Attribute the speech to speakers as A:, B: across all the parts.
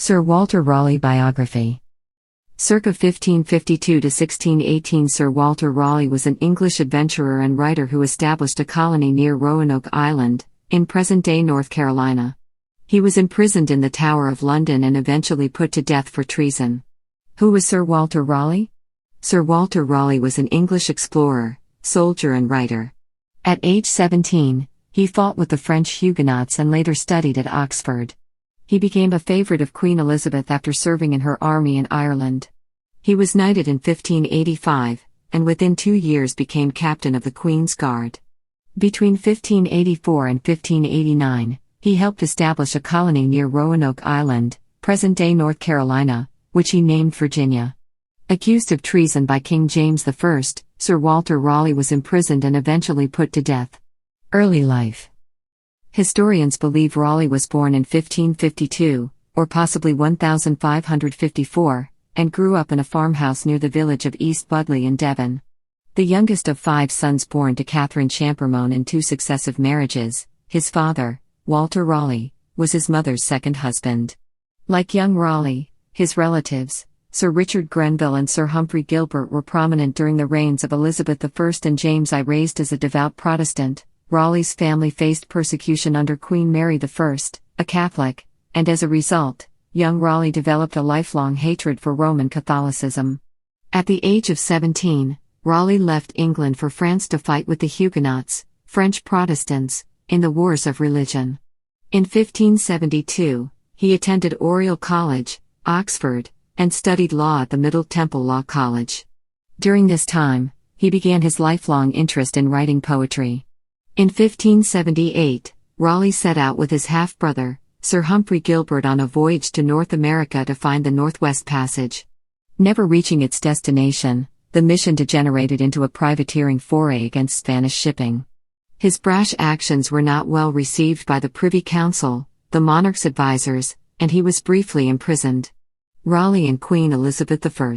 A: Sir Walter Raleigh Biography. Circa 1552 to 1618, Sir Walter Raleigh was an English adventurer and writer who established a colony near Roanoke Island, in present-day North Carolina. He was imprisoned in the Tower of London and eventually put to death for treason. Who was Sir Walter Raleigh? Sir Walter Raleigh was an English explorer, soldier and writer. At age 17, he fought with the French Huguenots and later studied at Oxford. He became a favorite of Queen Elizabeth after serving in her army in Ireland. He was knighted in 1585, and within 2 years became captain of the Queen's Guard. Between 1584 and 1589, he helped establish a colony near Roanoke Island, present-day North Carolina, which he named Virginia. Accused of treason by King James I, Sir Walter Raleigh was imprisoned and eventually put to death. Early life. Historians believe Raleigh was born in 1552, or possibly 1554, and grew up in a farmhouse near the village of East Budleigh in Devon. The youngest of 5 sons born to Catherine Champermone in 2 successive marriages, his father, Walter Raleigh, was his mother's second husband. Like young Raleigh, his relatives, Sir Richard Grenville and Sir Humphrey Gilbert, were prominent during the reigns of Elizabeth I and James I. Raised as a devout Protestant, Raleigh's family faced persecution under Queen Mary I, a Catholic, and as a result, young Raleigh developed a lifelong hatred for Roman Catholicism. At the age of 17, Raleigh left England for France to fight with the Huguenots, French Protestants, in the Wars of Religion. In 1572, he attended Oriel College, Oxford, and studied law at the Middle Temple Law College. During this time, he began his lifelong interest in writing poetry. In 1578, Raleigh set out with his half-brother, Sir Humphrey Gilbert, on a voyage to North America to find the Northwest Passage. Never reaching its destination, the mission degenerated into a privateering foray against Spanish shipping. His brash actions were not well received by the Privy Council, the monarch's advisors, and he was briefly imprisoned. Raleigh and Queen Elizabeth I.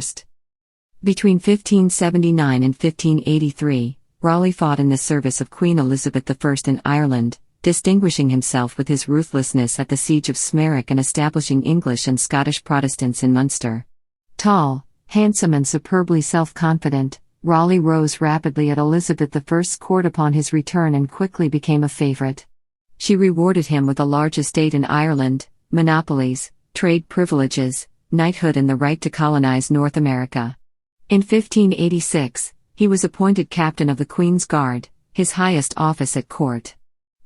A: Between 1579 and 1583, Raleigh fought in the service of Queen Elizabeth I in Ireland, distinguishing himself with his ruthlessness at the Siege of Smerwick and establishing English and Scottish Protestants in Munster. Tall, handsome and superbly self-confident, Raleigh rose rapidly at Elizabeth I's court upon his return and quickly became a favorite. She rewarded him with a large estate in Ireland, monopolies, trade privileges, knighthood and the right to colonize North America. In 1586, he was appointed captain of the Queen's Guard, his highest office at court.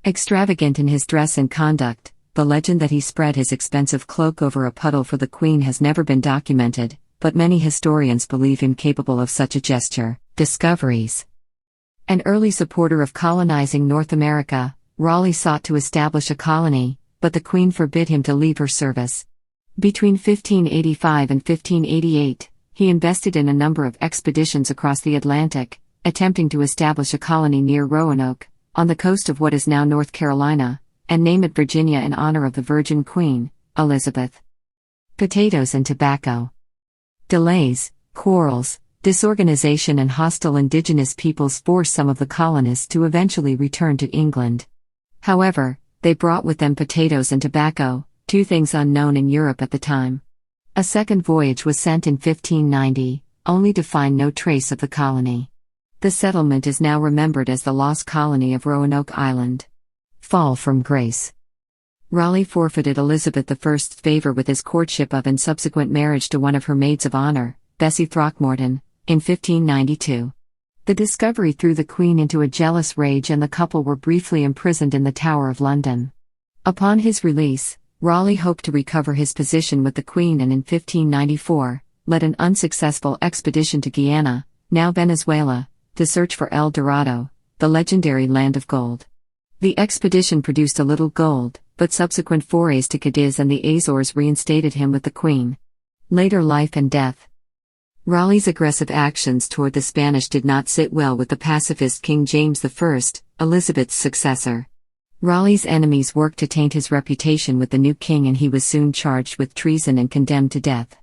A: Extravagant in his dress and conduct, the legend that he spread his expensive cloak over a puddle for the Queen has never been documented, but many historians believe him capable of such a gesture. Discoveries. An early supporter of colonizing North America, Raleigh sought to establish a colony, but the Queen forbid him to leave her service. Between 1585 and 1588, he invested in a number of expeditions across the Atlantic, attempting to establish a colony near Roanoke, on the coast of what is now North Carolina, and name it Virginia in honor of the Virgin Queen, Elizabeth. Potatoes and tobacco. Delays, quarrels, disorganization and hostile indigenous peoples forced some of the colonists to eventually return to England. However, they brought with them potatoes and tobacco, 2 things unknown in Europe at the time. A second voyage was sent in 1590, only to find no trace of the colony. The settlement is now remembered as the lost colony of Roanoke Island. Fall from grace. Raleigh forfeited Elizabeth I's favor with his courtship of and subsequent marriage to one of her maids of honor, Bessie Throckmorton, in 1592. The discovery threw the Queen into a jealous rage and the couple were briefly imprisoned in the Tower of London. Upon his release, Raleigh hoped to recover his position with the Queen and in 1594, led an unsuccessful expedition to Guyana, now Venezuela, to search for El Dorado, the legendary land of gold. The expedition produced a little gold, but subsequent forays to Cadiz and the Azores reinstated him with the Queen. Later life and death. Raleigh's aggressive actions toward the Spanish did not sit well with the pacifist King James I, Elizabeth's successor. Raleigh's enemies worked to taint his reputation with the new king and he was soon charged with treason and condemned to death.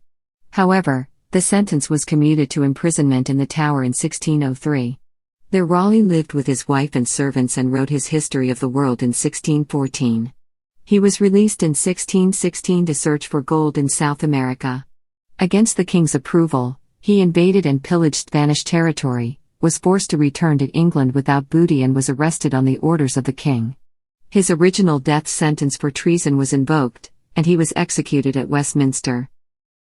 A: However, the sentence was commuted to imprisonment in the Tower in 1603. There Raleigh lived with his wife and servants and wrote his History of the World in 1614. He was released in 1616 to search for gold in South America. Against the king's approval, he invaded and pillaged Spanish territory, was forced to return to England without booty and was arrested on the orders of the king. His original death sentence for treason was invoked, and he was executed at Westminster.